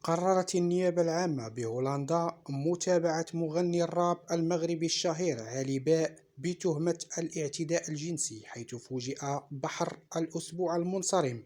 قررت النيابة العامة بهولندا متابعة مغني الراب المغربي الشهير علي باء بتهمة الاعتداء الجنسي، حيث فوجئ بحر الأسبوع المنصرم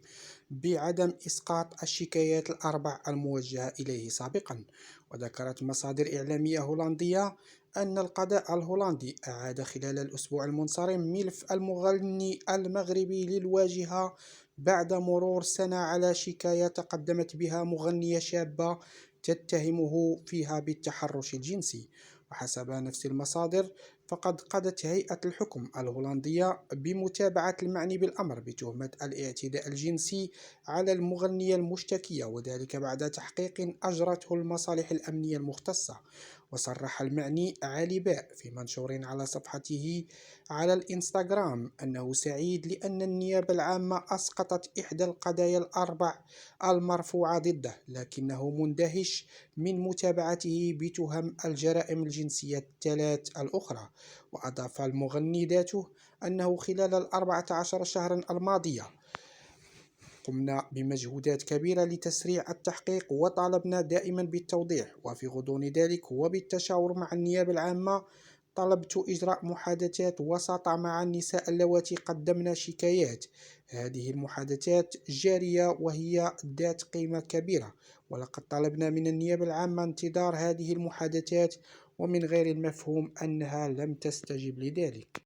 بعدم إسقاط الشكايات الأربع الموجهة إليه سابقا. وذكرت مصادر إعلامية هولندية أن القضاء الهولندي أعاد خلال الأسبوع المنصرم ملف المغني المغربي للواجهة بعد مرور سنة على شكاية تقدمت بها مغنية شابة تتهمه فيها بالتحرش الجنسي. وحسب نفس المصادر، فقد قضت هيئة الحكم الهولندية بمتابعة المعني بالأمر بتهمة الاعتداء الجنسي على المغنية المشتكية، وذلك بعد تحقيق أجرته المصالح الأمنية المختصة. وصرح المعني علي باء في منشور على صفحته على الإنستغرام أنه سعيد لأن النيابة العامة أسقطت إحدى القضايا الأربع المرفوعة ضده، لكنه مندهش من متابعته بتهم الجرائم الجنسية الثلاث الأخرى. وأضاف المغني ذاته أنه خلال 14 شهرا الماضية قمنا بمجهودات كبيرة لتسريع التحقيق، وطالبنا دائما بالتوضيح، وفي غضون ذلك وبالتشاور مع النيابة العامة طلبت إجراء محادثات وسط مع النساء اللواتي قدمن شكايات. هذه المحادثات جارية وهي ذات قيمة كبيرة، ولقد طلبنا من النيابة العامة انتظار هذه المحادثات، ومن غير المفهوم أنها لم تستجب لذلك.